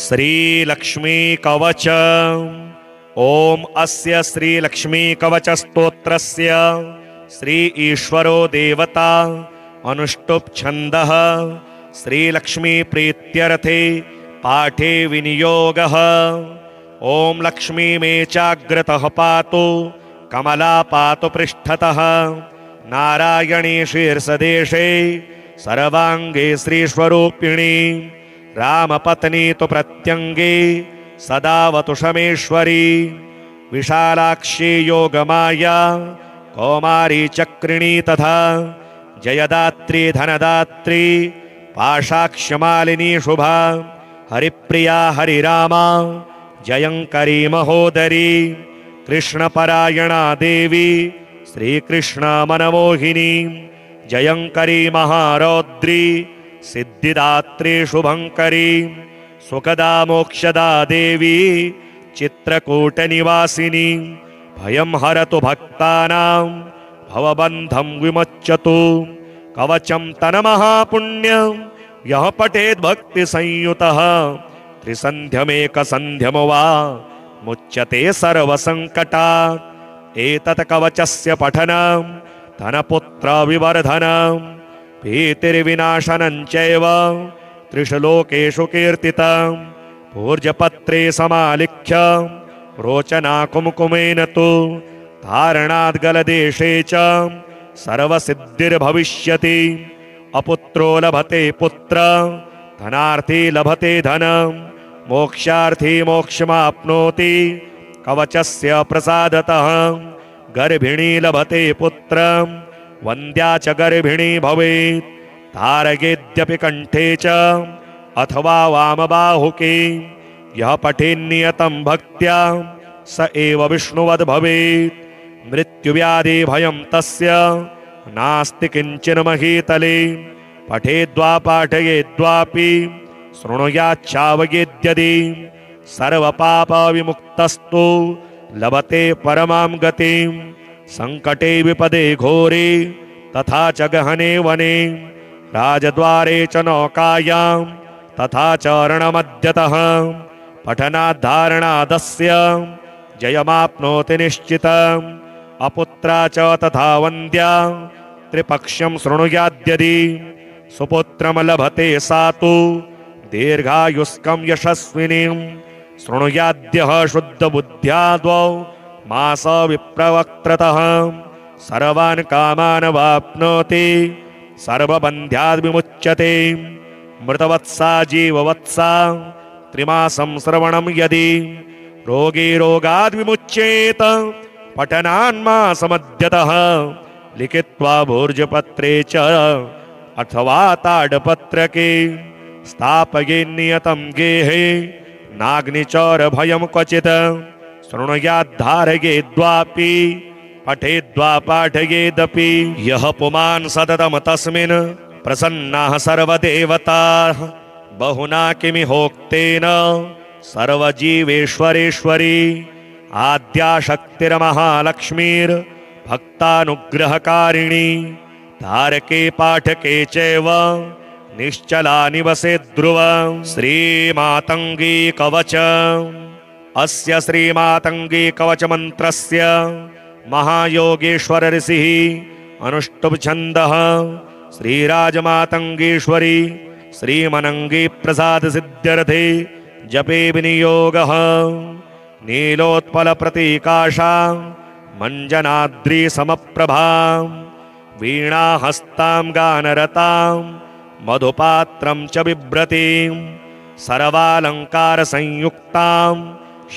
श्रीलक्ष्मी कवच। ओम अस्य श्रीलक्ष्मी कवच स्तोत्रस्य श्री ईश्वरो देवता अनुष्टुप् छन्दः श्रीलक्ष्मी प्रीत्यर्थे पाठे विनियोगः। ओम लक्ष्मी मे चाग्रतः पातु कमला पातु पृष्ठतः नारायणी शीर्षदेशे सर्वांगे श्रीस्वरूपिणी रामपत्नी तु प्रत्यंगे सदावतु शमेश्वरी विशालाक्षी योगमाया कौमारी चक्रिणी तथा जयदात्री धनदात्री पाशाक्षमालिनी शुभा हरिप्रिया हरिरामा जयंकरी महोदरी कृष्णपरायणा देवी श्रीकृष्ण मनमोहिनी जयंकरी महारौद्री सिद्धिदात्री शुभंकरी सुखदा मोक्षदा देवी चित्रकूटनिवासिनी भयं हरतु भक्तानां भवबन्धं विमुच्यतु कवचं तन्महापुण्यं यः पठेत् भक्तिसंयुतः त्रिसन्ध्यमेकसन्ध्यं वा मुच्यते सर्वसङ्कटात्। एतत् कवचस्य पठनं धनपुत्रविवर्धनं भीतिर्विनाशनं चैव त्रिषु लोकेषु कीर्तितं भूर्जपत्रे समालिख्य रोचना कुमकुमेन तु धारणाद् गलदेशे च सर्वसिद्धिर्भविष्यति। अपुत्रो लभते पुत्र धनार्थी लभते धनं मोक्षार्थी मोक्षमाप्नोति कवचस्य प्रसादतः। गर्भिणी लभते पुत्रं वन्द्या च गर्भिणी भवेत् धारयेद्यपि कंठे च अथवा वामबाहुके यः पठेन्नियतं भक्त्या स एव विष्णुवद् भवेत्। मृत्युव्याधि भयं तस्य नास्ति किंचिन् महीतले पठेद्वा पाठयेद्वापि शृणुयाच्छावयेद्यदि सर्वपापविमुक्तस्तु लभते परमां गतिं। संकटे विपदे घोरे तथा च गहने वने राजद्वारे च नौकायां तथा च रणमध्यतः पठनाद्धारणादस्य जयमाप्नोति निश्चितम्। अपुत्रा च तथा वन्द्या त्रिपक्ष्यं शृणुयाद्यदि सुपुत्रं लभते सा तु दीर्घायुष्कं यशस्विनीं शृणुयाद्यः शुद्धबुद्ध्या द्वौ मास विप्रवक्त्रतः सर्वान् कामान् वाप्नोति सर्वबन्ध्याद् विमुच्यते। मृतवत्सा जीववत्सा त्रिमासं श्रवणं यदि रोगी रोगाद् विमुच्येत पठनान्मासमध्यतः लिखित्वा भूर्जपत्रे च अथवा ताडपत्रके स्थापयेन्नियतं गेहे नाग्निचौरभयं क्वचित् शृणुयाद्धारयेद्वापि पठेद्वा पाठयेदपि। यः पुमान् सततं तस्मिन् प्रसन्नाः सर्वदेवताः बहुना किमिहोक्तेन सर्वजीवेश्वरेश्वरी आद्या शक्तिर्महालक्ष्मीर्भक्तानुग्रहकारिणी तारके पाठके चैव निश्चला निवसेत् ध्रुवं। श्रीमातङ्गी कवच। अस्य श्रीमातङ्गी कवच मंत्रस्य महायोगेश्वर ऋषिः अनुष्टुप् छन्दः श्रीराजमातङ्गीश्वरी श्रीमनङ्गी प्रसाद सिद्ध्यर्थे जपे विनियोगः। नीलोत्पल प्रतीकाशा मंजनाद्री समप्रभां वीणाहस्तां गानरतां मधुपात्रं च बिभ्रतीं सर्वालंकार संयुक्तां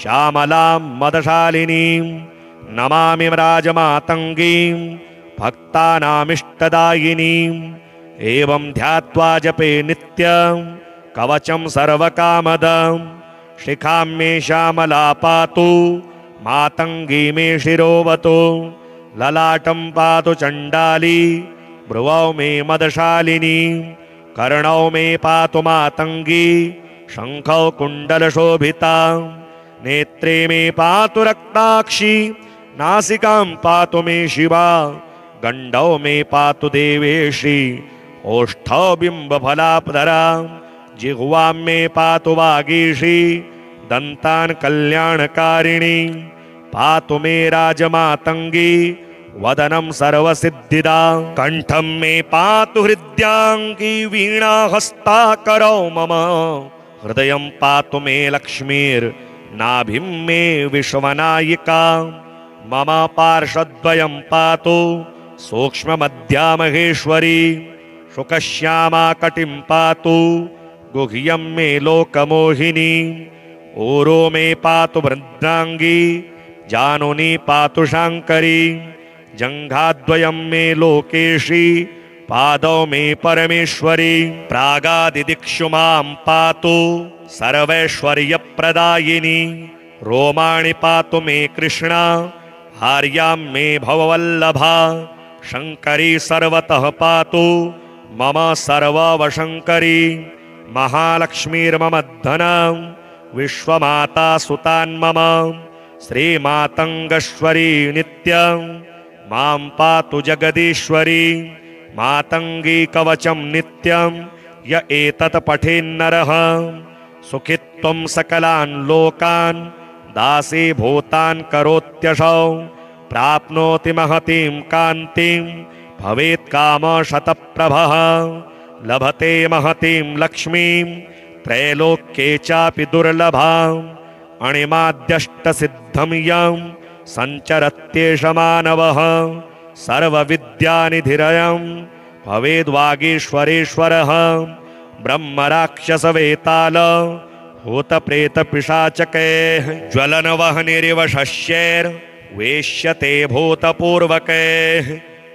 श्यामलां मदशालिनीं नमामि राजमातङ्गीं भक्तानामिष्टदायिनीं। एवं ध्यात्वा जपे नित्यं कवचं सर्वकामदं शिखां मे श्यामला पातु मातङ्गी मे शिरोवतु ललाटं पातु चण्डाली भ्रुवौ मे मदशालिनी कर्णौ मे पातु मातङ्गी शङ्खौ कुण्डलशोभिता नेत्रे मे पातु रक्ताक्षी नासिकां पातु मे शिवा गण्डौ मे पातु देवेशी ओष्ठौ बिम्बफलापधरा जिह्वां मे पातु वागीशी दन्तान् कल्याणकारिणी पातु मे राजमातंगी वदनं सर्वसिद्धिदा कंठं मे पातु हृद्यांगी वीणा हस्ताकरौ मम हृदयं पातु मे लक्ष्मीर्नाभिं मे विश्वनायिका मम पार्श्वद्वयं पातु सूक्ष्ममध्या महेश्वरी शुकश्यामा कटिं पातु गुह्यं मे लोकमोहिनी ऊरो मे पातु वृद्धांगी जानुनी पातु शांकरी जंघाद्वयं मे लोकेशी पादौ मे परमेश्वरी प्रागादिदिक्षु मां पातु सर्वैश्वर्यप्रदायिनी रोमाणि पातु मे कृष्णा हार्यां मे भववल्लभा शंकरी सर्वतः पातु मम सर्ववशंकरी महालक्ष्मीर्मम धनं विश्वमाता सुतान्मम श्रीमातंगेश्वरी नित्यं मां पातु जगदीश्वरी मातंगी कवचं नित्यं य एतत् पठेन्नरः सुखित्वं सकलान् लोकान् दासीभूतान् करोत्यशौ प्राप्नोति महतीं कान्तिं भवेत् कामशतप्रभः लभते महतीं लक्ष्मीं त्रैलोक्ये चापि दुर्लभाम् अणिमाद्यष्टसिद्धं यं सञ्चरत्येष मानवः सर्वविद्यानिधिरयं भवेद्वागीश्वरेश्वरः ब्रह्मराक्षसवेताल भूतप्रेतपिशाचकैः ज्वलनवह्निरिव शस्यैर्वेश्यते भूतपूर्वकैः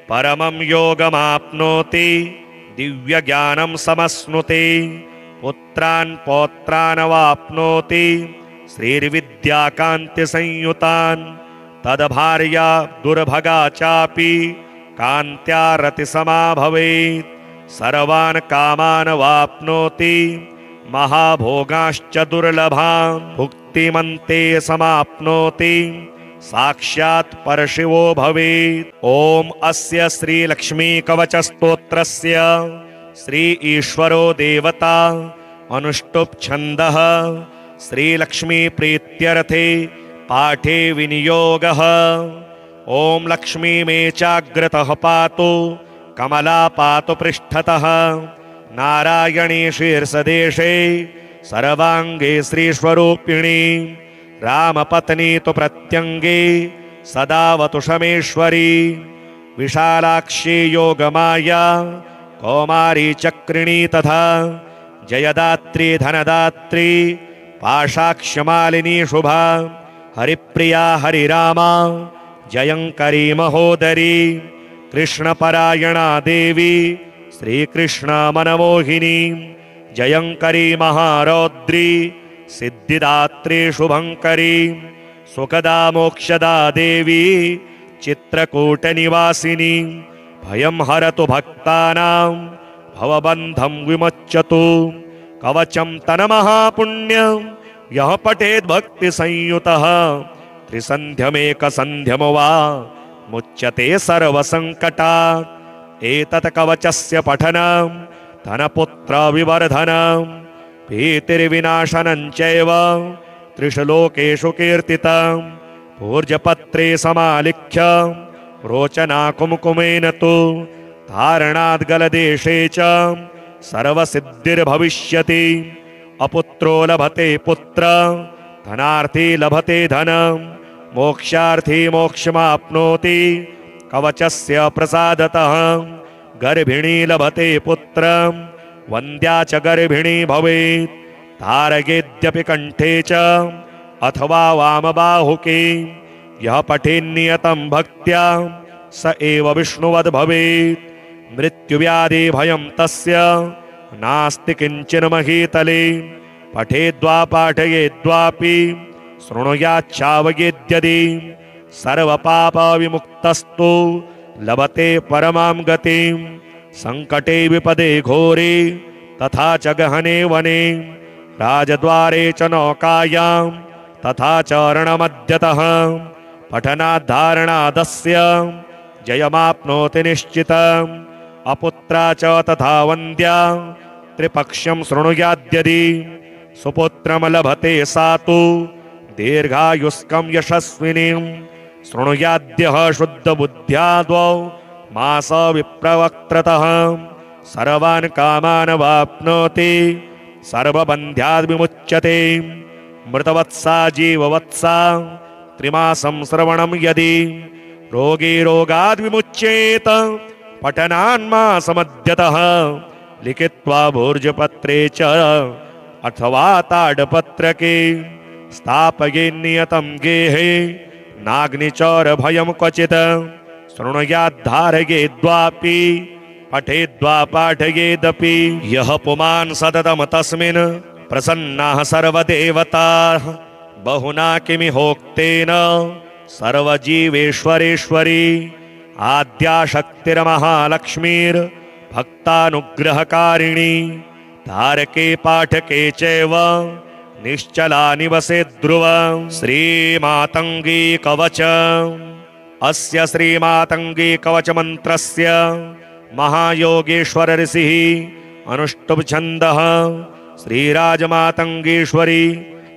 परमं योगमाप्नोति दिव्यज्ञानं समश्नुते पुत्रान् पौत्रान् वाप्नोति श्रीर्विद्याकान्तिसंयुतान् तद्भार्या दुर्भगा चापि कान्त्या रतिसमा भवेत् सर्वान् कामान् वाप्नोति महाभोगाश्च दुर्लभान् भुक्तिमन्ते समाप्नोति साक्षात् परशिवो भवेत्। ॐ अस्य श्रीलक्ष्मी कवचस्तोत्रस्य श्री ईश्वरो देवता अनुष्टुप् छन्दः श्रीलक्ष्मी प्रीत्यर्थे पाठे विनियोगः। ॐ लक्ष्मी मे चाग्रतः पातु कमला पातु पृष्ठतः नारायणी शीर्षदेशे सर्वाङ्गे श्रीस्वरूपिणी रामपत्नी तु प्रत्यङ्गे सदावतु शमेश्वरी विशालाक्षी योगमाया कौमारी चक्रिणी तथा जयदात्री धनदात्री पाशाक्षमालिनी शुभा हरिप्रिया हरिरामा जयंकरी महोदरी कृष्णपरायणा देवी श्रीकृष्ण मनमोहिनी जयंकरी महारौद्री सिद्धिदात्री शुभंकरी सुखदा मोक्षदा देवी चित्रकूटनिवासिनी भयं हरतु भक्तानां भवबन्धं विमोचतु कवचं तन्महापुण्यं यः पठेद् भक्तिसंयुतः त्रिसन्ध्यमेकसन्ध्यं वा मुच्यते सर्वसङ्कटात् एतत् कवचस्य पठनं धनपुत्रविवर्धनं भीतिर्विनाशनं चैव त्रिषु लोकेषु कीर्तितं भूर्जपत्रे समालिख्य रोचना कुमकुमेन तु धारणाद्गलदेशे च सर्वसिद्धिर्भविष्यति अपुत्रो लभते पुत्र धनार्थी लभते धनं मोक्षार्थी मोक्षमाप्नोति कवचस्य प्रसादतः गर्भिणी लभते पुत्रं वन्द्या च गर्भिणी भवेत् तारयेद्यपि कंठे च अथवा वामबाहुके यः पठेन्नियतं भक्त्या स एव विष्णुवद् भवेत् मृत्युव्याधि भयं तस्य नास्ति किंचिन महीतले पठेद्वा पाठयेद्वापि शृणुयाच्चावयेद्यदि सर्वपापविमुक्तस्तु लभते परमां गतिं संकटे विपदे घोरे तथा च गहने वने राजद्वारे च नौकायां तथा च रणमध्यतः पठनाद्धारणादस्य जयमाप्नोति निश्चितम् अपुत्रा च तथा वन्द्या मातृपक्ष्यं शृणुयाद्यदि सुपुत्रं लभते सा तु दीर्घायुष्कं यशस्विनीं शृणुयाद्यः शुद्धबुद्ध्या द्वौ मास विप्रवक्त्रतः सर्वान् कामान् वाप्नोति सर्वबन्ध्याद् विमुच्यते मृतवत्सा जीववत्सा त्रिमासं श्रवणं यदि रोगी रोगाद् विमुच्येत पठनान्मासमद्यतः लिखित्वा भोर्जपत्रे च अथवा ताडपत्रके स्थापये नियतं गेहे नाग्निचौरभयं क्वचित् शृणुयाद्धारयेद्वापि पठेद्वा पाठयेदपि यः पुमान् सततं तस्मिन् प्रसन्नाः सर्वदेवताः बहुना किमिहोक्तेन सर्वजीवेश्वरेश्वरी आद्याशक्तिर्महालक्ष्मीर्भक्तानुग्रहकारिणी तारके पाठके चैव निश्चला निवसे ध्रुव श्रीमातङ्गी कवच अस्य श्रीमातङ्गी कवच मन्त्रस्य महायोगेश्वर ऋषिः अनुष्टुप् छन्दः श्रीराजमातङ्गीश्वरी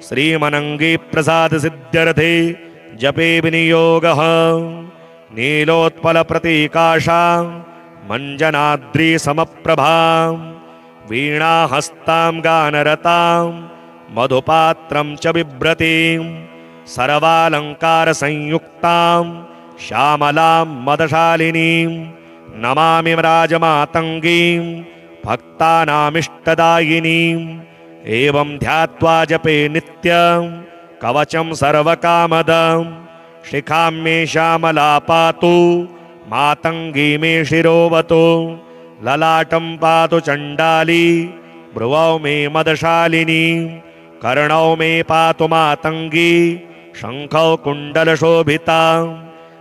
श्रीमनङ्गी प्रसाद सिद्ध्यर्थे जपे विनियोगः नीलोत्पल प्रतीकाशा मञ्जनाद्री समप्रभा वीणाहस्तां गानरतां मधुपात्रं च बिभ्रतीं सर्वालङ्कार संयुक्तां श्यामलां मदशालिनीं नमामि राजमातङ्गीं भक्तानामिष्टदायिनीम् एवं ध्यात्वा जपे नित्यं कवचं सर्वकामदं शिखां मे श्यामला पातु मातङ्गी मे शिरोवतु ललाटं पातु चण्डाली भ्रुवौ मे मदशालिनी कर्णौ मे पातु मातङ्गी शङ्खौ कुण्डलशोभिता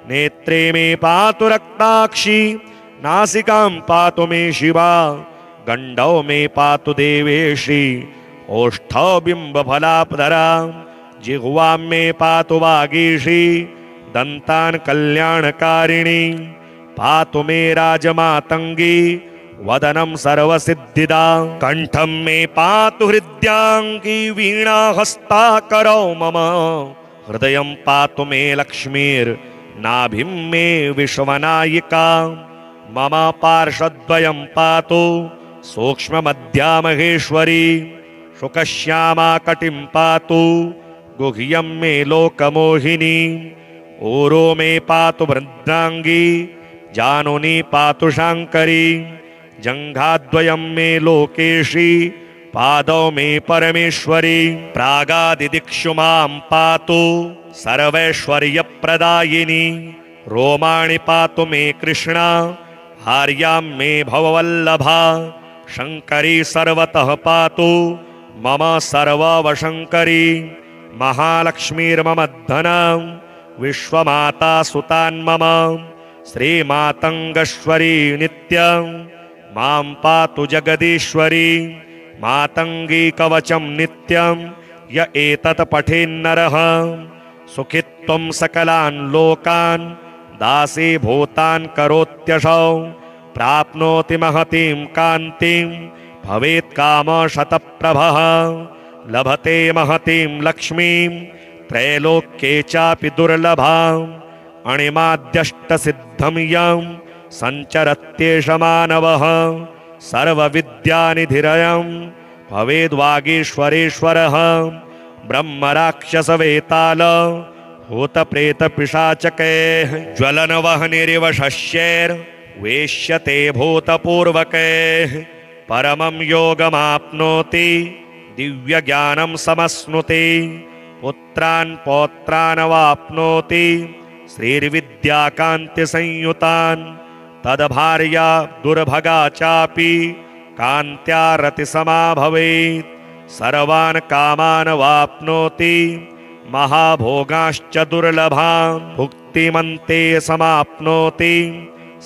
नेत्रे मे पातु रक्ताक्षी नासिकां पातु मे शिवा गण्डौ मे पातु देवेशी ओष्ठौ बिम्बफलापधरा जिह्वां मे पातु वागीशी दन्तान् कल्याणकारिणी पातु मे राजमातङ्गी वदनं सर्वसिद्धिदा कण्ठं मे पातु हृद्याङ्गी वीणाहस्ताकरौ मम हृदयं पातु मे लक्ष्मीर्नाभिं मे विश्वनायिका मम पार्श्वद्वयं पातु सूक्ष्ममध्या महेश्वरी शुकश्यामा कटिं पातु गुह्यं मे लोकमोहिनी ऊरो मे पातु वृद्धाङ्गी जानुनी पातु शाङ्करी जङ्घाद्वयं मे लोकेशी पादौ मे परमेश्वरी प्रागादिदिक्षु मां पातु सर्वैश्वर्यप्रदायिनी रोमाणि पातु मे कृष्णा हार्यां मे भववल्लभा शङ्करी सर्वतः पातु मम सर्ववशङ्करी महालक्ष्मीर्मम धनं विश्वमाता सुतान्मम श्रीमातङ्गेश्वरी नित्यं मां पातु जगदीश्वरी मातङ्गी कवचं नित्यं य एतत् पठेन्नरः सुखित्वं सकलान् लोकान् दासीभूतान् करोत्यसौ प्राप्नोति महतीं कान्तिं भवेत् कामशतप्रभः लभते महतीं लक्ष्मीं त्रैलोक्ये चापि दुर्लभाम् अणिमाद्यष्टसिद्धं यं सञ्चरत्येष मानवः सर्वविद्यानिधिरयं भवेद्वागीश्वरेश्वरः ब्रह्मराक्षसवेताल भूतप्रेतपिशाचकैः ज्वलनवह्निरिव शस्यैर्वेश्यते भूतपूर्वकैः परमं योगमाप्नोति दिव्यज्ञानं समश्नुते पुत्रान् पौत्रान् वाप्नोति श्रीर्विद्याकान्तिसंयुतान् तद्भार्या दुर्भगा चापि कान्त्या रतिसमा भवेत् सर्वान् कामान् वाप्नोति महाभोगाश्च दुर्लभान् भुक्तिमन्ते समाप्नोति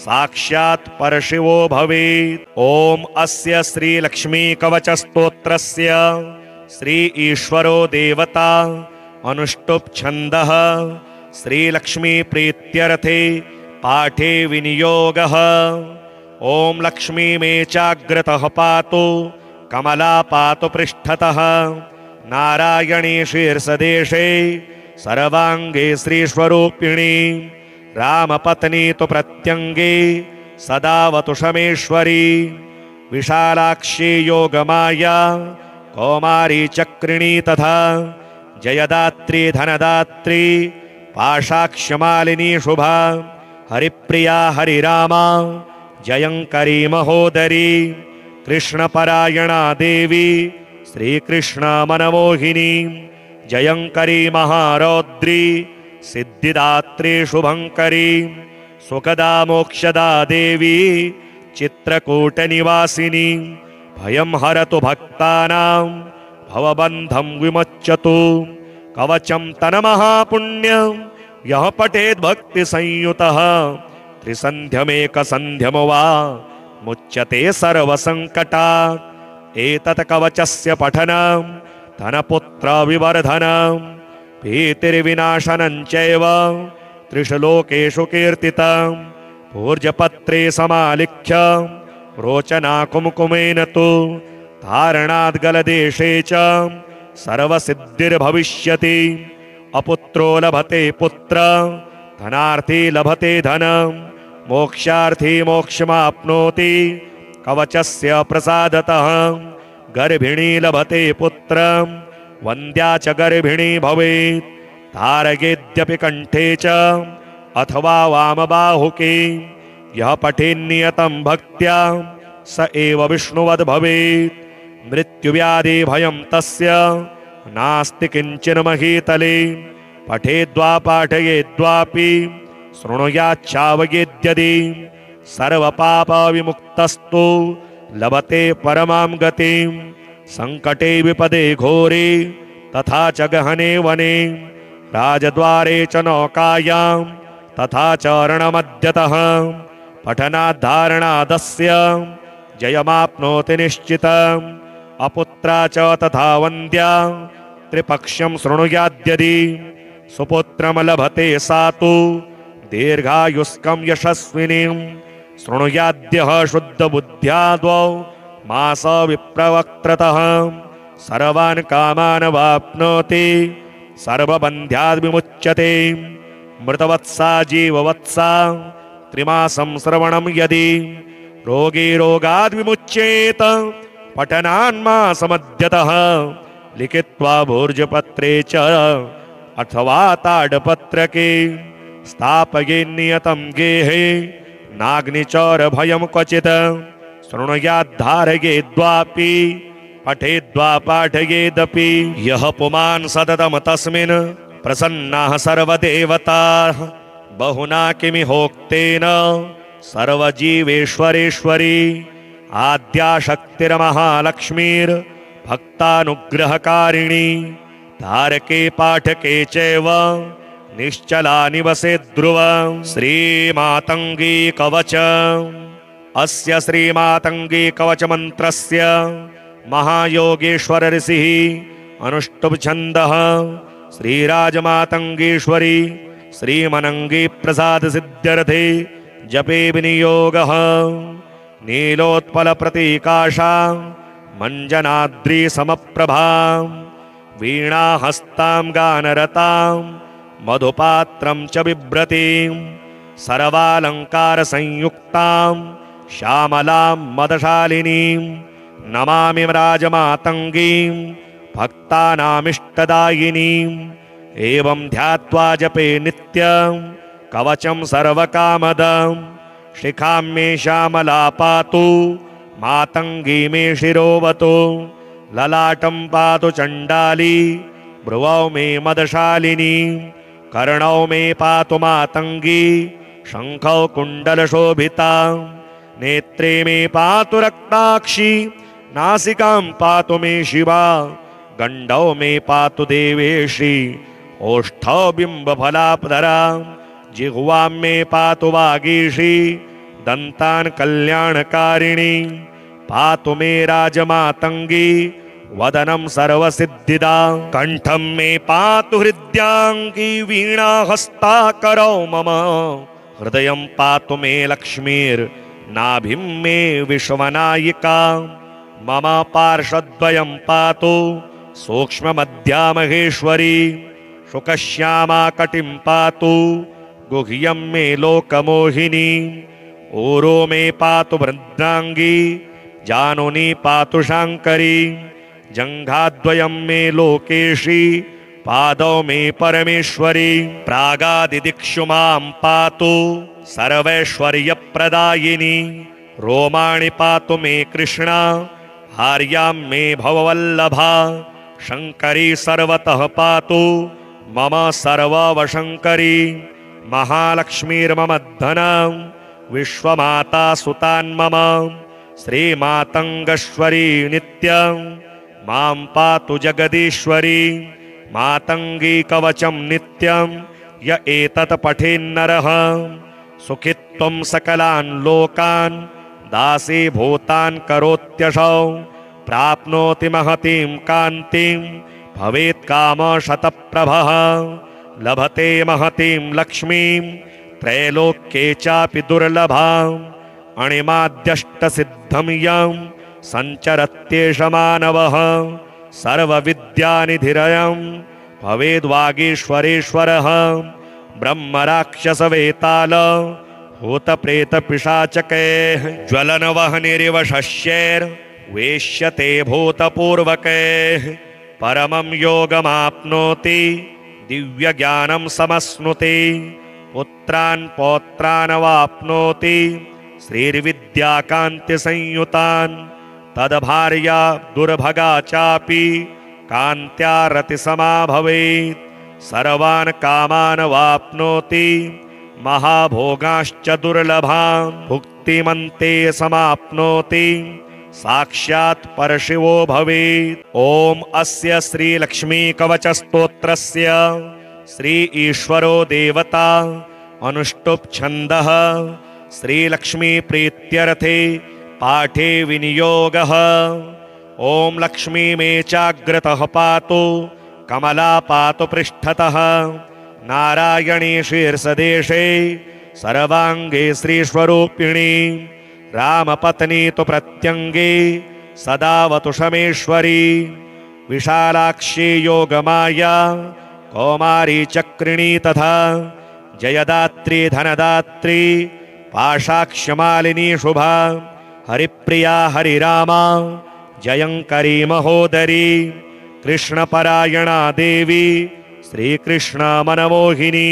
साक्षात् परशिवो भवेत्। ॐ अस्य श्रीलक्ष्मी कवचस्तोत्रस्य श्री ईश्वरो देवता अनुष्टुप् छन्दः श्रीलक्ष्मी प्रीत्यर्थे पाठे विनियोगः। ॐ लक्ष्मी मे चाग्रतः पातु कमला पातु पृष्ठतः नारायणी शीर्षदेशे सर्वांगे श्रीस्वरूपिणी रामपत्नी तु प्रत्यंगे सदावतु शमेश्वरी विशालाक्षी योगमाया कौमारी चक्रिणी तथा जयदात्री धनदात्री पाशाक्षमालिनी शुभा हरिप्रिया हरिरामा जयंकरी महोदरी कृष्णपरायणा देवी श्रीकृष्ण मनमोहिनी जयंकरी महारौद्री सिद्धिदात्री शुभंकरी सुखदा मोक्षदा देवी चित्रकूटनिवासिनी भयं हरतु भक्तानां भवबन्धं विमोच्यतु कवचं तन्महापुण्यं यः पठेत् भक्तिसंयुतः त्रिसन्ध्यमेकसन्ध्यं वा मुच्यते सर्वसङ्कटात् एतत् कवचस्य पठनं धनपुत्रविवर्धनं भीतिर्विनाशनं चैव त्रिषु लोकेषु कीर्तितं भूर्जपत्रे समालिख्य रोचना कुमकुमेन तु धारणाद् गलदेशे च सर्वसिद्धिर्भविष्यति अपुत्रो लभते पुत्र धनार्थी लभते धनं मोक्षार्थी मोक्षमाप्नोति कवचस्य प्रसादतः गर्भिणी लभते पुत्रं वन्द्या च गर्भिणी भवेत् धारयेद्यपि कंठे च अथवा वामबाहुके यः पठेन्नियतं भक्त्या स एव विष्णुवद् भवेत् मृत्युव्याधि भयं तस्य नास्ति किंचिन महीतले पठेद्वा पाठयेद्वापि शृणुयाच्छावयेद्यदि सर्वपापविमुक्तस्तु लभते परमां गतिं संकटे विपदे घोरे तथा च गहने वने राजद्वारे च नौकायां तथा च रणमध्यतः पठनाद्धारणादस्य जयमाप्नोति निश्चितम् अपुत्रा च तथा वन्द्या त्रिपक्ष्यं शृणुयाद्यदि सुपुत्रं लभते सा तु दीर्घायुष्कं यशस्विनीं शृणुयाद्यः शुद्धबुद्ध्या द्वौ मास विप्रवक्त्रतः सर्वान् कामान् वाप्नोति सर्वबन्ध्याद् विमुच्यते मृतवत्सा जीववत्सा त्रिमासं श्रवणं यदि रोगी रोगाद् विमुच्येत पठनान्मासमध्यतः लिखित्वा भूर्जपत्रे च अथवा ताडपत्रके स्थापयेन्नियतं गेहे नाग्निचौरभयं क्वचित् शृणुयाद्धारयेद्वापि पठेद्वा पाठयेदपि यः पुमान् सततं तस्मिन् प्रसन्नाः सर्वदेवताः बहुना किमिहोक्तेन सर्वजीवेश्वरेश्वरी आद्याशक्तिर्महालक्ष्मीर्भक्तानुग्रहकारिणी धारके पाठके चैव निश्चला निवसे ध्रुवं श्रीमातङ्गी कवच अस्य श्रीमातङ्गी कवच मंत्रस्य महायोगेश्वर ऋषिः अनुष्टुप् छन्दः श्रीराजमातङ्गीश्वरी श्रीमनङ्गी प्रसाद सिद्ध्यर्थे जपे विनियोगः नीलोत्पल प्रतीकाशा मंजनाद्री समप्रभां वीणा हस्तां गानरतां मधुपात्रं च बिभ्रतीं सर्वालंकार संयुक्तां श्यामलां मदशालिनीं नमामि राजमातङ्गीं भक्तानामिष्टदायिनीम् एवं ध्यात्वा जपे नित्यं कवचं सर्वकामदं शिखां मे श्यामला पातु मातङ्गी मे शिरोवतु ललाटं पातु चण्डाली भ्रुवौ मे मदशालिनी कर्णौ मे पातु मातङ्गी शङ्खौ कुण्डलशोभिता नेत्रे मे पातु रक्ताक्षी नासिकां पातु मे शिवा गण्डौ मे पातु देवेशी ओष्ठौ बिम्बफलापधरा जिह्वां मे पातु वागीशी दन्तान् कल्याणकारिणी पातु मे राजमातङ्गी वदनं सर्वसिद्धिदा कंठं मे पातु हृद्याङ्गी वीणा हस्ताकरौ मम हृदयं पातु मे लक्ष्मीर्नाभिं मे विश्वनायिका मम पार्श्वद्वयं पातु सूक्ष्ममध्यामहेश्वरी शुकश्यामा कटिं पातु गुह्यं मे लोकमोहिनी ऊरो मे पातु वृद्धांगी जानुनी पातु शांकरी जंघाद्वयं मे लोकेशी पादौ मे परमेश्वरी प्रागादिदिक्षु मां पातु सर्वैश्वर्यप्रदायिनी रोमाणि पातु मे कृष्णा हार्यां मे भववल्लभा शंकरी सर्वतः पातु मम सर्ववशंकरी महालक्ष्मीर्मम धनं विश्वमाता सुतान्मम श्रीमातंगेश्वरी नित्यं मां पातु जगदीश्वरी मातंगी कवचं नित्यं य एतत् पठेन्नरः सुखित्वं सकलान् लोकान् दासीभूतान् करोत्यसौ प्राप्नोति महतीं कान्तिं भवेत् कामशतप्रभः लभते महतीं लक्ष्मीं त्रैलोक्ये चापि दुर्लभाम् अणिमाद्यष्टसिद्धं यं सञ्चरत्येष मानवः सर्वविद्यानिधिरयं भवेद्वागीश्वरेश्वरः ब्रह्मराक्षसवेताल भूतप्रेतपिशाचकैः ज्वलनवह्निरिव शस्यैर्वेश्यते भूतपूर्वकैः परमं योगमाप्नोति दिव्यज्ञानं समश्नुते पुत्रान् पौत्रान् वाप्नोति श्रीर्विद्याकान्तिसंयुतान् तद्भार्या दुर्भगा चापि कान्त्या रतिसमा भवेत् सर्वान् कामान् वाप्नोति महाभोगाश्च दुर्लभान् भुक्तिमन्ते समाप्नोति साक्षात् परशिवो भवेत्। ॐ अस्य श्रीलक्ष्मीकवचस्तोत्रस्य श्री ईश्वरो देवता अनुष्टुप् छन्दः श्रीलक्ष्मीप्रीत्यर्थे पाठे विनियोगः। ॐ लक्ष्मी मे चाग्रतः पातु कमला पातु पृष्ठतः नारायणी शीर्षदेशे सर्वाङ्गे श्रीस्वरूपिणी रामपत्नी तु प्रत्यङ्गे सदावतु शमेश्वरी विशालाक्षी योगमाया कौमारी चक्रिणी तथा जयदात्री धनदात्री पाशाक्षमालिनी शुभा हरिप्रिया हरिरामा जयंकरी महोदरी कृष्णपरायणा देवी श्रीकृष्ण मनमोहिनी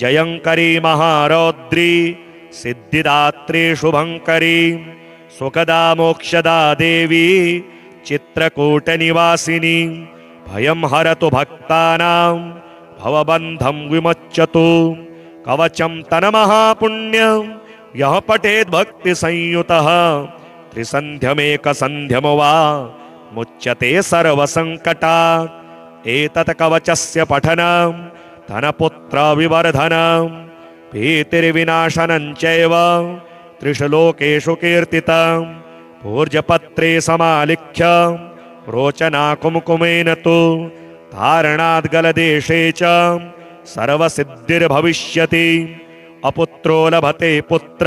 जयंकरी महारौद्री सिद्धिदात्री शुभंकरी सुखदा मोक्षदा देवी चित्रकूटनिवासिनी भयं हरतु भक्तानां भवबन्धं विमोचतु कवचं तन्महापुण्यं यः पठेत् भक्तिसंयुतः त्रिसन्ध्यमेकसन्ध्यं वा मुच्यते सर्वसङ्कटात्। एतत् कवचस्य पठनं धनपुत्रविवर्धनं भीतिर्विनाशनं चैव त्रिषु लोकेषु कीर्तितं पूर्जपत्रे समालिख्य रोचना कुमकुमेन तु धारणाद् गलदेशे च सर्वसिद्धिर्भविष्यति। अपुत्रो लभते पुत्र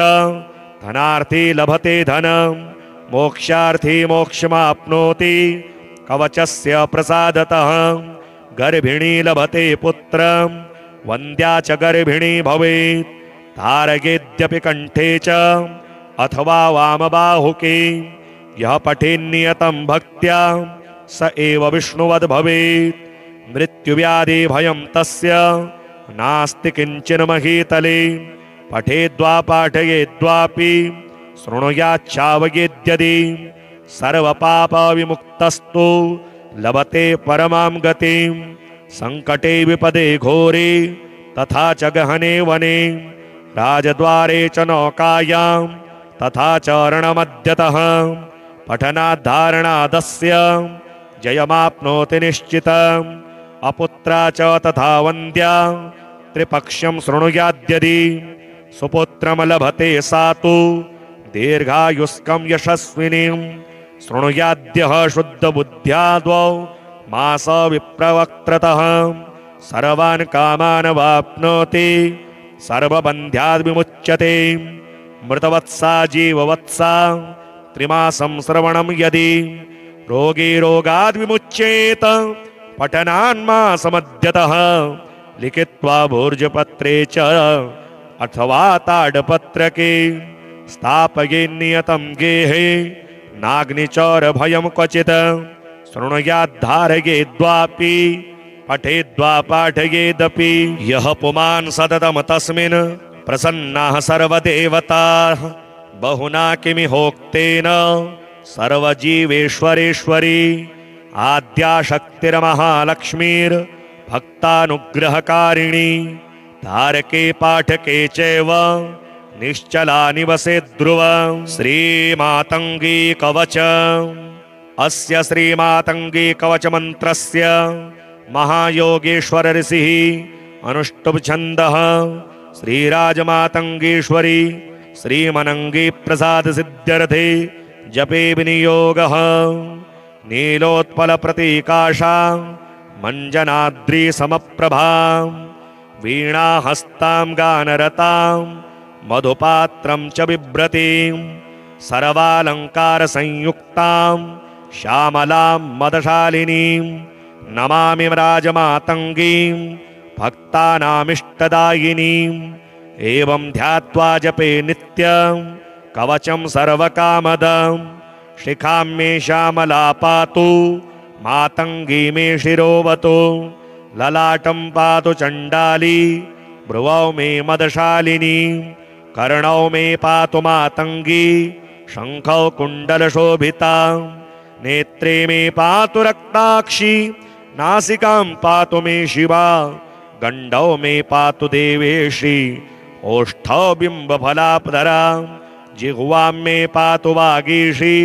धनार्थी लभते धनं मोक्षार्थी मोक्षमाप्नोति कवचस्य प्रसादतः। गर्भिणी लभते पुत्रं वन्द्या च गर्भिणी भवेत् धारयेद्यपि कंठे च अथवा वामबाहुके यः पठेन्नियतं भक्त्या स एव विष्णुवद् भवेत्। मृत्युव्याधि भयं तस्य नास्ति किंचिन महीतले पठेद्वा पाठयेद्वापि शृणुयाच्छावयेद्यदि सर्वपापविमुक्तस्तु लभते परमां गतिं। संकटे विपदे घोरे तथा च गहने वने राजद्वारे च नौकायां तथा च रणमध्यतः पठनाद्धारणादस्य जयमाप्नोति निश्चितम्। अपुत्रा च तथा वन्द्या त्रिपक्ष्यं शृणुयाद्यदि सुपुत्रं लभते सा तु दीर्घायुष्कं यशस्विनीं। शृणुयाद्यः शुद्धबुद्ध्या द्वौ मास विप्रवक्त्रतः सर्वान् कामान् वाप्नोति सर्वबन्ध्याद् विमुच्यते। मृतवत्सा जीववत्सा त्रिमासं श्रवणं यदि रोगी रोगाद् विमुच्येत पठनान्मासमद्यतः लिखित्वा भूर्जपत्रे च अथवा ताडपत्रके स्थापये नियतं गेहे नाग्निचौरभयं क्वचित् शृणुयाद्धारयेद्वापि पठेद्वा पाठयेदपि यः पुमान् सततं तस्मिन् प्रसन्नाः सर्वदेवताः बहुना किमिहोक्तेन सर्वजीवेश्वरेश्वरी आद्याशक्तिर्महालक्ष्मीर्भक्तानुग्रहकारिणी तारके पाठके चैव निश्चला निवसेत् ध्रुवं श्रीमातङ्गी कवच। अस्य श्रीमातङ्गी कवच मन्त्रस्य महायोगेश्वर ऋषिः अनुष्टुप् छन्दः श्रीराजमातङ्गीश्वरी श्रीमनङ्गी प्रसाद सिद्ध्यर्थे जपे विनियोगः नीलोत्पल प्रतीकाशा मञ्जनाद्री समप्रभा वीणाहस्तां गानरतां मधुपात्रं च बिभ्रतीं सर्वालङ्कार संयुक्तां श्यामलां मदशालिनीं नमामि राजमातङ्गीं भक्तानामिष्टदायिनीम् एवं ध्यात्वा जपे नित्यं कवचं सर्वकामदं शिखां मे श्यामला पातु मातङ्गी मे शिरोवतु ललाटं पातु चण्डाली भ्रुवौ मे मदशालिनी कर्णौ मे पातु मातङ्गी शङ्खौ कुण्डलशोभिता नेत्रे मे पातु रक्ताक्षी नासिकां पातु मे शिवा गण्डौ मे पातु देवेशी ओष्ठौ बिम्बफलापधरा जिह्वां मे पातु वागीशी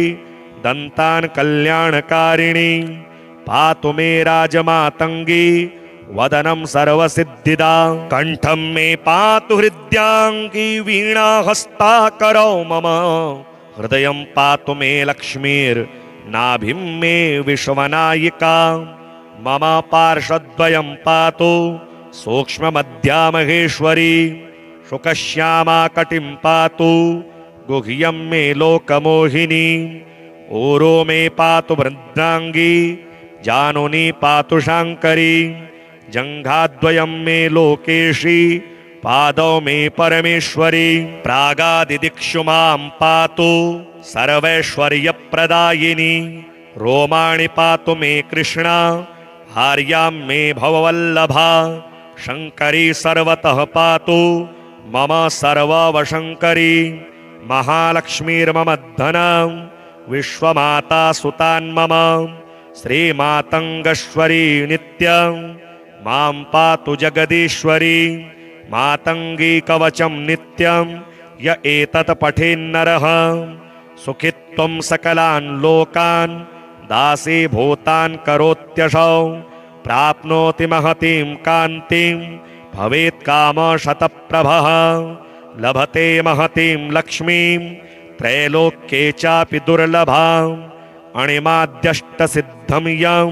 दन्तान् कल्याणकारिणी पातु मे राजमातङ्गी वदनं सर्वसिद्धिदा कण्ठं मे पातु हृद्याङ्गी वीणाहस्ताकरौ मम हृदयं पातु मे लक्ष्मीर्नाभिं मे विश्वनायिका मम पार्श्वद्वयं पातु सूक्ष्ममध्या महेश्वरी शुकश्यामा कटिं पातु गुह्यं मे लोकमोहिनी ऊरो मे पातु वृद्धाङ्गी जानुनी पातु शाङ्करी जङ्घाद्वयं मे लोकेशी पादौ मे परमेश्वरी प्रागादिदिक्षु मां पातु सर्वैश्वर्यप्रदायिनी रोमाणि पातु मे कृष्णा भार्यां मे भववल्लभा शङ्करी सर्वतः पातु मम सर्ववशङ्करी महालक्ष्मीर्मम धनं विश्वमाता सुतान्मम श्रीमातङ्गेश्वरी नित्यं मां पातु जगदीश्वरी मातङ्गी कवचं नित्यं य एतत् पठेन्नरः सुखित्वं सकलान् लोकान् दासीभूतान् करोत्यसौ प्राप्नोति महतीं कान्तिं भवेत् कामशतप्रभः लभते महतीं लक्ष्मीं त्रैलोक्ये चापि दुर्लभाम् अणिमाद्यष्टसिद्धं यं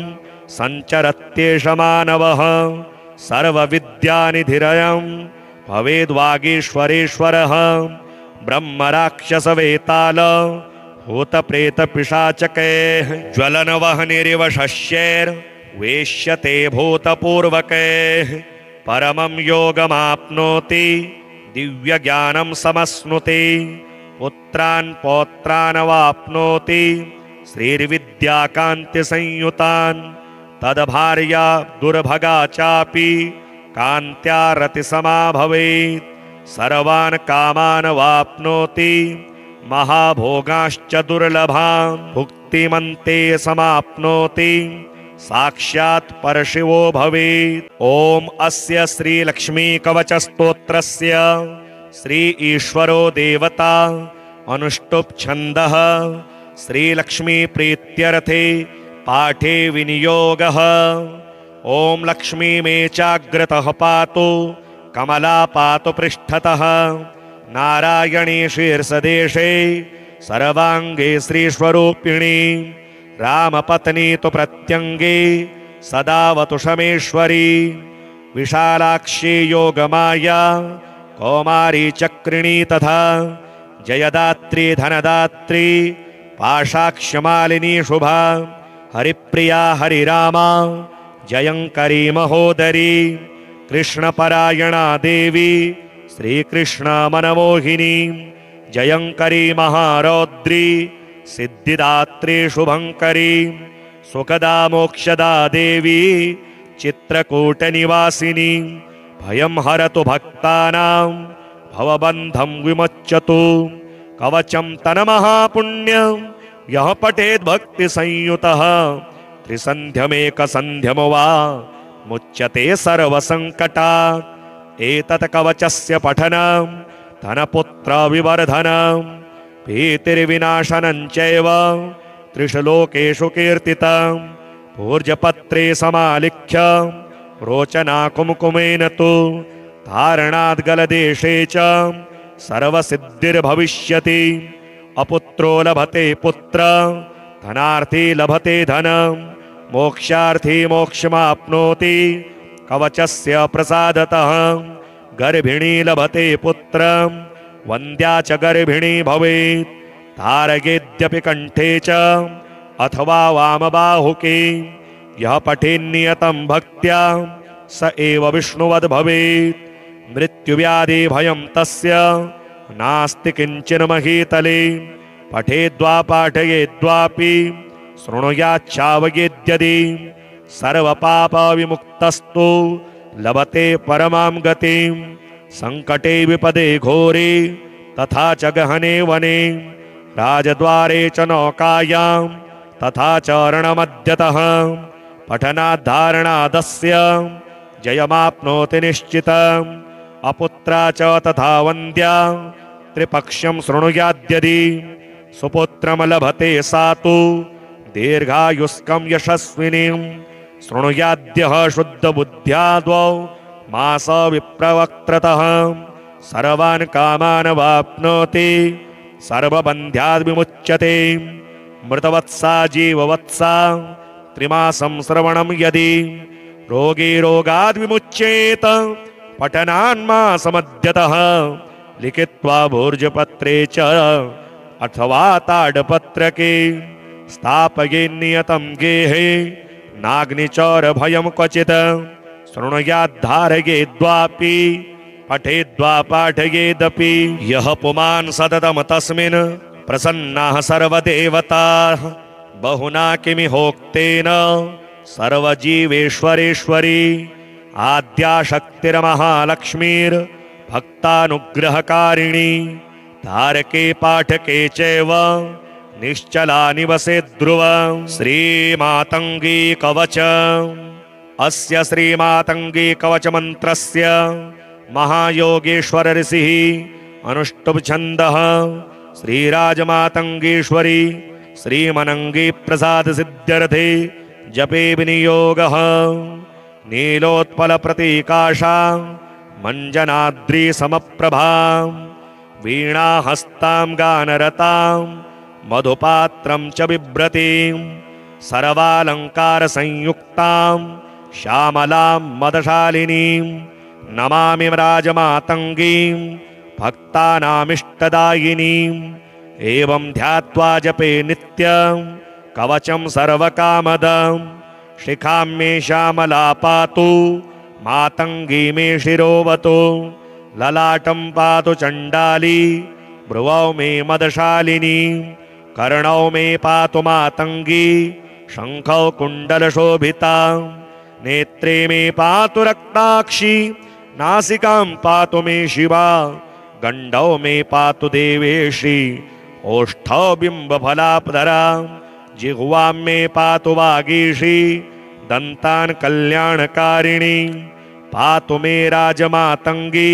सञ्चरत्येष मानवः सर्वविद्यानिधिरयं भवेद्वागीश्वरेश्वरः ब्रह्मराक्षसवेताल भूतप्रेतपिशाचकैः ज्वलनवह्निरिव शस्यैर्वेश्यते भूतपूर्वकैः परमं योगमाप्नोति दिव्यज्ञानं समश्नुते पुत्रान् पौत्रान् वाप्नोति श्रीर्विद्याकान्तिसंयुतान् तद्भार्या दुर्भगा चापि कान्त्या रतिसमा भवेत् सर्वान् कामान् वाप्नोति महाभोगाश्च दुर्लभान् भुक्तिमन्ते समाप्नोति साक्षात् परशिवो भवेत्। ॐ अस्य श्रीलक्ष्मी कवचस्तोत्रस्य श्री ईश्वरो देवता अनुष्टुप् छन्दः श्रीलक्ष्मी प्रीत्यर्थे पाठे विनियोगः। ॐ लक्ष्मी मे चाग्रतः पातु कमला पातु पृष्ठतः नारायणी शीर्षदेशे सर्वाङ्गे श्रीस्वरूपिणी रामपत्नी तु प्रत्यङ्गे सदावतु शमेश्वरी विशालाक्षी योगमाया कौमारी चक्रिणी तथा जयदात्री धनदात्री पाशाक्षमालिनी शुभा हरिप्रिया हरिरामा जयंकरी महोदरी कृष्णपरायणा देवी श्रीकृष्ण मनमोहिनी जयंकरी महारौद्री सिद्धिदात्री शुभंकरी सुखदा मोक्षदा देवी चित्रकूटनिवासिनी भयं हरतु भक्तानां भवबन्धं विमुच्यतु कवचं तन्महापुण्यं यः पठेत् भक्तिसंयुतः त्रिसन्ध्यमेकसन्ध्यं वा मुच्यते सर्वसङ्कटात् एतत् कवचस्य पठनं धनपुत्रविवर्धनं भीतिर्विनाशनं चैव त्रिषु लोकेषु कीर्तितं भूर्जपत्रे समालिख्य रोचना कुमकुमेन तु धारणाद् गलदेशे च सर्वसिद्धिर्भविष्यति अपुत्रो लभते पुत्र धनार्थी लभते धनं मोक्षार्थी मोक्षमाप्नोति कवचस्य प्रसादतः गर्भिणी लभते पुत्रं वन्द्या च गर्भिणी भवेत् तारयेद्यपि कंठे च अथवा वामबाहुके यः पठेन्नियतं भक्त्या स एव विष्णुवद् भवेत् मृत्युव्याधि भयं तस्य नास्ति किंचन महीतले पठेद्वा पाठयेद्वापि शृणुयाच्छावयेद्यदि सर्वपापविमुक्तस्तु लभते परमां गतिं संकटे विपदे घोरे तथा च गहने वने राजद्वारे च नौकायां तथा च रणमध्यतः पठनाद्धारणादस्य जयमाप्नोति निश्चितम् अपुत्रा च तथा वन्द्या त्रिपक्ष्यं शृणुयाद्यदि सुपुत्रं लभते सा तु दीर्घायुष्कं यशस्विनीं शृणुयाद्यः शुद्धबुद्ध्या द्वौ मास विप्रवक्त्रतः सर्वान् कामान् वाप्नोति सर्वबन्ध्याद् विमुच्यते मृतवत्सा जीववत्सा त्रिमासं श्रवणं यदि रोगी रोगाद् विमुच्येत पठनान्मासमध्यतः लिखित्वा भूर्जपत्रे च अथवा ताडपत्रके स्थापयेन्नियतं गेहे नाग्निचौरभयं क्वचित् शृणुयाद्धारयेद्वापि पठेद्वा पाठयेदपि यः पुमान् सततं तस्मिन् प्रसन्नाः सर्वदेवताः बहुना किमिहोक्तेन सर्वजीवेश्वरेश्वरी आद्याशक्तिर्महालक्ष्मीर्भक्तानुग्रहकारिणी तारके पाठके चैव निश्चला निवसे ध्रुवं श्रीमातङ्गी कवच अस्य श्रीमातङ्गी कवच मंत्रस्य महायोगेश्वर ऋषिः अनुष्टुप् छन्दः श्रीराजमातङ्गीश्वरी श्रीमनङ्गी प्रसाद सिद्ध्यर्थे जपे विनियोगः नीलोत्पल प्रतीकाशा मंजनाद्री समप्रभा वीणा हस्तां गानरतां मधुपात्रं च बिभ्रतीं सर्वालंकार संयुक्तां श्यामलां मदशालिनीं नमामि राजमातङ्गीं भक्तानामिष्टदायिनीं एवं ध्यात्वा जपे नित्यं कवचं सर्वकामदं शिखां मे श्यामला पातु मातंगी मे शिरोवतु ललाटं पातु चंडाली भ्रुवौ मे मदशालिनी कर्णौ मे पातु मातंगी शंखौ कुंडलशोभिता नेत्रे मे पातु रक्ताक्षी नासिकां पातु मे शिवा गंडौ मे पातु देवेशी ओष्ठौ बिंबफलापधरा जिह्वां मे पातु वागीशी दन्तान् कल्याणकारिणी पातु मे राजमातंगी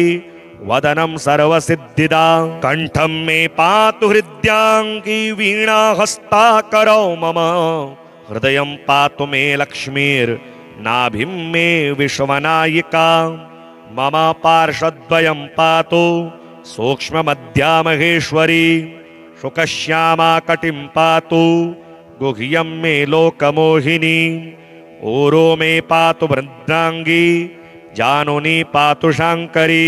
वदनं सर्वसिद्धिदा कंठं मे पातु हृद्यांगी वीणा हस्ताकरौ मम हृदयं पातु मे लक्ष्मीर्नाभिं मे विश्वनायिका मम पार्श्वद्वयं पातु सूक्ष्ममध्या महेश्वरी शुकश्यामा कटिं पातु गुह्यं मे लोकमोहिनी ऊरो मे पातु भद्रांगी जानुनी पातु शांकरी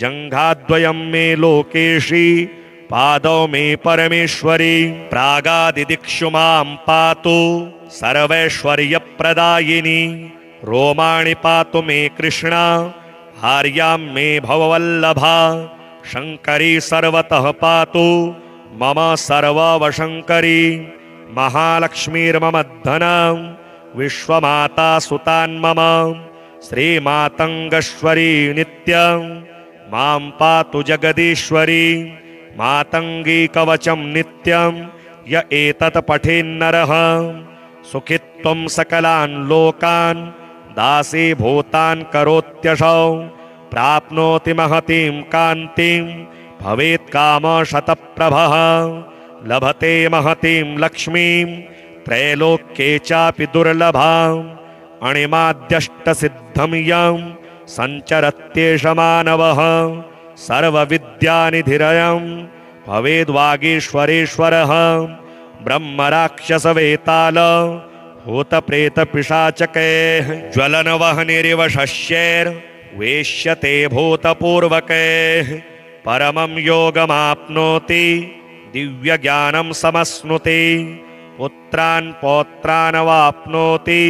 जंघाद्वयं मे लोकेशी पादौ मे परमेश्वरी प्रागादिदिक्षु मां पातु सर्वैश्वर्यप्रदायिनी रोमाणि पातु मे कृष्णा भार्यां मे भववल्लभा शङ्करी सर्वतः पातु मम सर्ववशङ्करी महालक्ष्मीर्मम धनं विश्वमाता सुतान्मम श्रीमातङ्गेश्वरी नित्यं मां पातु जगदीश्वरी मातङ्गी कवचं नित्यं य एतत् पठेन्नरः सुखित्वं सकलान् लोकान् दासीभूतान् करोत्यशौ प्राप्नोति महतीं कान्तिं भवेत् कामशतप्रभः लभते महतीं लक्ष्मीं त्रैलोक्ये चापि दुर्लभाम् अणिमाद्यष्टसिद्धं यं सञ्चरत्येष मानवः सर्वविद्यानिधिरयं भवेद्वागीश्वरेश्वरः ब्रह्मराक्षसवेताल भूतप्रेतपिशाचकैः ज्वलनवह्निरिव शस्यैर्वेश्यते भूतपूर्वकैः परमं योगमाप्नोति दिव्यज्ञानं समश्नुते पुत्रान् पौत्रान् वाप्नोति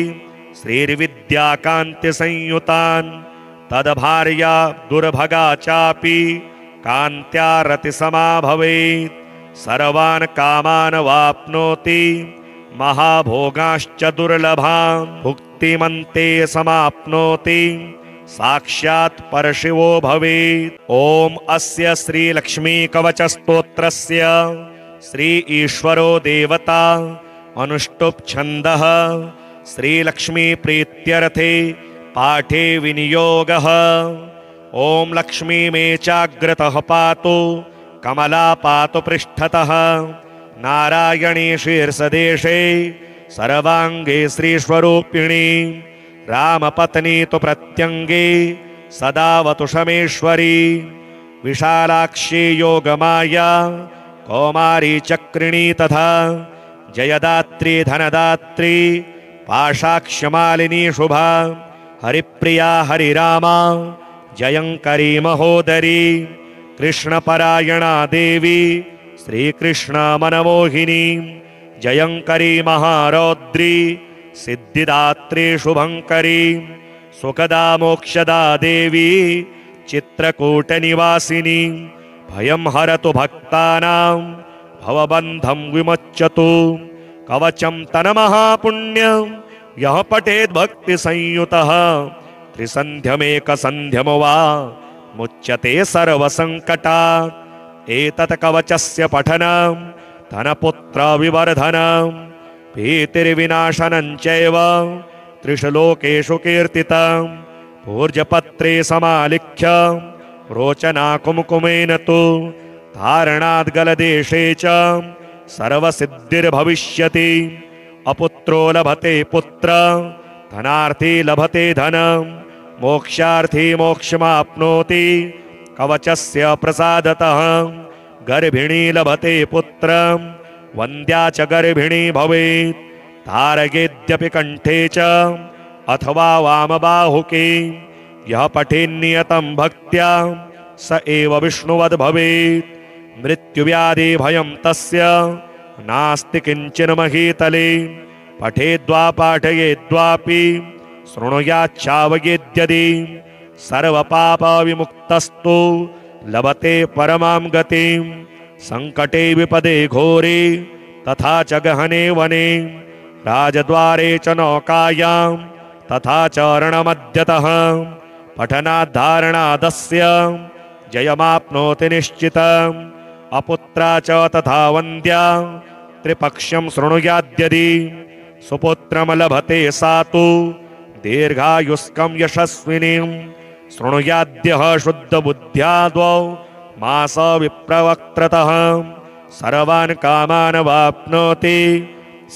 श्रीर्विद्याकान्तिसंयुतान् तद्भार्या दुर्भगा चापि कान्त्या रतिसमा भवेत् सर्वान् कामान् वाप्नोति महाभोगाश्च दुर्लभान् भुक्तिमन्ते समाप्नोति साक्षात् परशिवो भवेत्। ॐ अस्य श्रीलक्ष्मी कवचस्तोत्रस्य श्री ईश्वरो देवता अनुष्टुप् छन्दः श्रीलक्ष्मी प्रीत्यर्थे पाठे विनियोगः। ॐ लक्ष्मी मे चाग्रतः पातु कमला पातु पृष्ठतः नारायणी शीर्षदेशे सर्वाङ्गे श्रीस्वरूपिणी रामपत्नी तु प्रत्यङ्गे सदावतु शमेश्वरी विशालाक्षी योगमाया कौमारी चक्रिणी तथा जयदात्री धनदात्री पाशाक्षमालिनी शुभा हरिप्रिया हरिरामा जयंकरी महोदरी कृष्णपरायणा देवी श्रीकृष्ण मनमोहिनी जयंकरी महारौद्री सिद्धिदात्री शुभंकरी सुखदा मोक्षदा देवी चित्रकूटनिवासिनी भयं हरतु भक्तानां भवबन्धं विमुच्यतु कवचं तन्महापुण्यं यः पठेद् भक्तिसंयुतः त्रिसन्ध्यमेकसन्ध्यं वा मुच्यते सर्वसङ्कटात् एतत् कवचस्य पठनं धनपुत्रविवर्धनं भीतिर्विनाशनं चैव त्रिषु लोकेषु कीर्तितं भूर्जपत्रे समालिख्य रोचना कुमकुमेन तु धारणाद्गलदेशे च सर्वसिद्धिर्भविष्यति अपुत्रो लभते पुत्र धनार्थी लभते धनं मोक्षार्थी मोक्षमाप्नोति कवचस्य प्रसादतः गर्भिणी लभते पुत्रं वन्द्या च गर्भिणी भवेत् तारयेद्यपि कंठे च अथवा वामबाहुके यः पठेन्नियतं भक्त्या स एव विष्णुवद् भवेत् मृत्युव्याधि भयं तस्य नास्ति किंचिन महीतले पठेद्वा पाठयेद्वापि शृणुयाच्छावयेद्यदि सर्वपापविमुक्तस्तु लभते परमां गतिं संकटे विपदे घोरे तथा च गहने वने राजद्वारे च नौकायां तथा च रणमध्यतः पठनाद्धारणादस्य जयमाप्नोति निश्चितम् अपुत्रा च तथा वन्द्या त्रिपक्ष्यं शृणुयाद्यदि सुपुत्रं लभते सा तु दीर्घायुष्कं यशस्विनीं शृणुयाद्यः शुद्धबुद्ध्या द्वौ मास विप्रवक्त्रतः सर्वान् कामान् वाप्नोति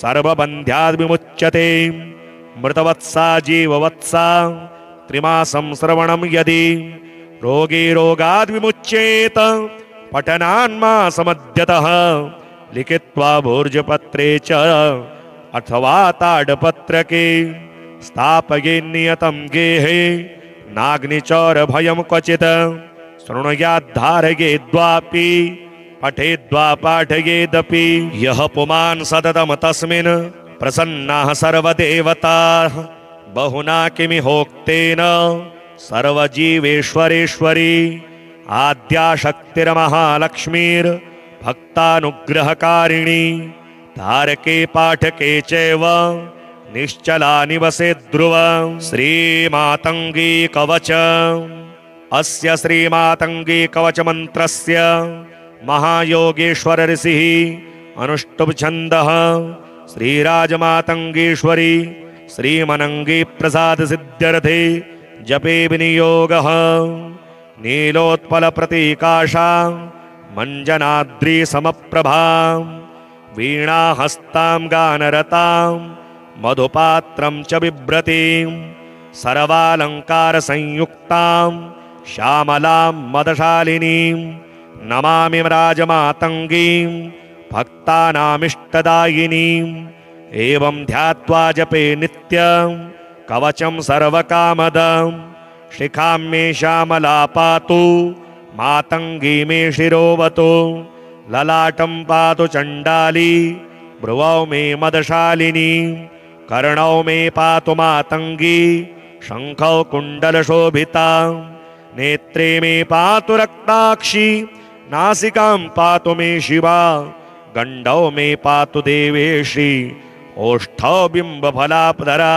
सर्वबन्ध्याद् विमुच्यते मृतवत्सा जीववत्सा त्रिमासं श्रवणं यदि रोगी रोगाद् विमुच्येत पठनान्मासमध्यतः लिखित्वा भूर्जपत्रे च अथवा ताडपत्रके स्थापयेन्नियतं गेहे नाग्निचौरभयं क्वचित् शृणुयाद्धारयेद्वापि पठेद्वा पाठयेदपि यः पुमान् सततं तस्मिन् प्रसन्नाः सर्वदेवताः बहुना किमिहोक्तेन सर्वजीवेश्वरेश्वरी आद्याशक्तिर्महालक्ष्मीर्भक्तानुग्रहकारिणी तारके पाठके चैव निश्चला निवसे ध्रुवं श्रीमातङ्गी कवच अस्य श्रीमातङ्गी कवच मन्त्रस्य महायोगेश्वर ऋषिः अनुष्टुप् छन्दः श्रीराजमातङ्गीश्वरी श्रीमनङ्गी प्रसाद सिद्ध्यर्थे जपे विनियोगः नीलोत्पल प्रतीकाशा मञ्जनाद्री समप्रभां वीणाहस्तां गानरतां मधुपात्रं च बिभ्रतीं सर्वालङ्कार संयुक्तां श्यामलां मदशालिनीं नमामि राजमातङ्गीं भक्तानामिष्टदायिनीम् एवं ध्यात्वा जपे नित्यं कवचं सर्वकामदं शिखां मे श्यामला पातु मातङ्गी मे शिरोवतु ललाटं पातु चण्डाली भ्रुवौ मे मदशालिनी कर्णौ मे पातु मातङ्गी शङ्खौ कुण्डलशोभिता नेत्रे मे पातु रक्ताक्षी नासिकां पातु मे शिवा गण्डौ मे पातु देवेशी ओष्ठौ बिम्बफलापधरा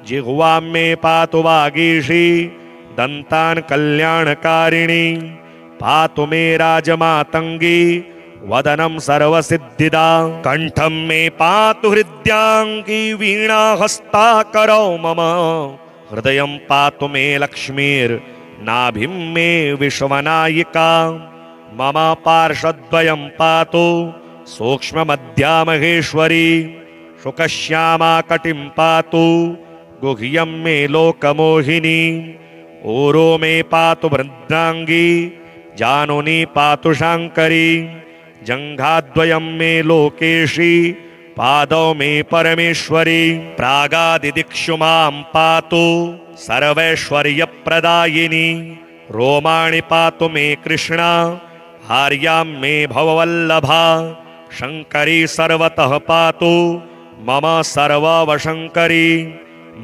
जिह्वां मे पातु वागीशी दन्तान् कल्याणकारिणी पातु मे राजमातङ्गी वदनं सर्वसिद्धिदा कण्ठं मे पातु हृद्याङ्गी वीणाहस्ताकरौ मम हृदयं पातु मे लक्ष्मीर्नाभिं मे विश्वनायिका मम पार्श्वद्वयं पातु सूक्ष्ममध्या महेश्वरी शुकश्यामा कटिं पातु गुह्यं मे लोकमोहिनी ऊरो मे पातु वृद्धाङ्गी जानुनी पातु शाङ्करी जङ्घाद्वयं मे लोकेशी पादौ मे परमेश्वरी प्रागादिदिक्षु मां पातु सर्वैश्वर्यप्रदायिनी रोमाणि पातु मे कृष्णा भार्यां मे भववल्लभा शङ्करी सर्वतः पातु मम सर्ववशङ्करी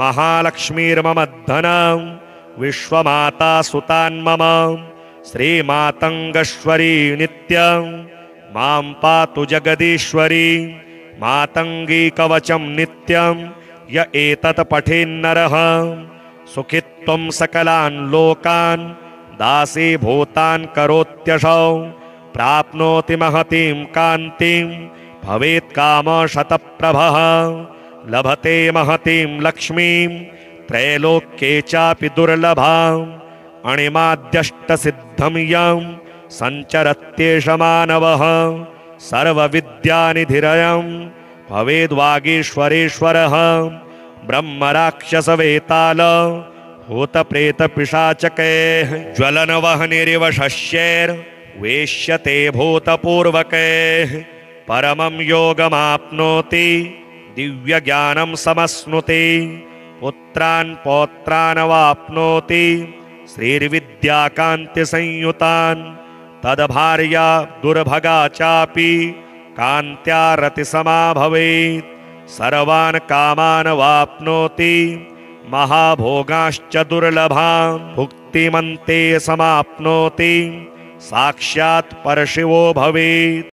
महालक्ष्मीर्मम धनं विश्वमाता सुतान्मम श्रीमातङ्गेश्वरी नित्यं मां पातु जगदीश्वरी मातङ्गी कवचं नित्यं य एतत् पठेन्नरः सुखित्वं सकलान् लोकान् दासीभूतान् करोत्यसौ प्राप्नोति महतीं कान्तिं भवेत् कामशतप्रभः लभते महतीं लक्ष्मीं त्रैलोक्ये चापि दुर्लभाम् अणिमाद्यष्टसिद्धं यं सञ्चरत्येष मानवः सर्वविद्यानिधिरयं भवेद्वागीश्वरेश्वरः ब्रह्मराक्षसवेताल भूतप्रेतपिशाचकैः ज्वलनवह्निरिव शस्यैर्वेश्यते भूतपूर्वकैः परमं योगमाप्नोति दिव्यज्ञानं समश्नुते पुत्रान् पौत्रान् वाप्नोति श्रीर्विद्याकान्तिसंयुतान् तद्भार्या दुर्भगा चापि कान्त्या रतिसमा भवेत् सर्वान् कामान् वाप्नोति महाभोगाश्च दुर्लभान् भुक्तिमन्ते समाप्नोति साक्षात् परशिवो भवेत्।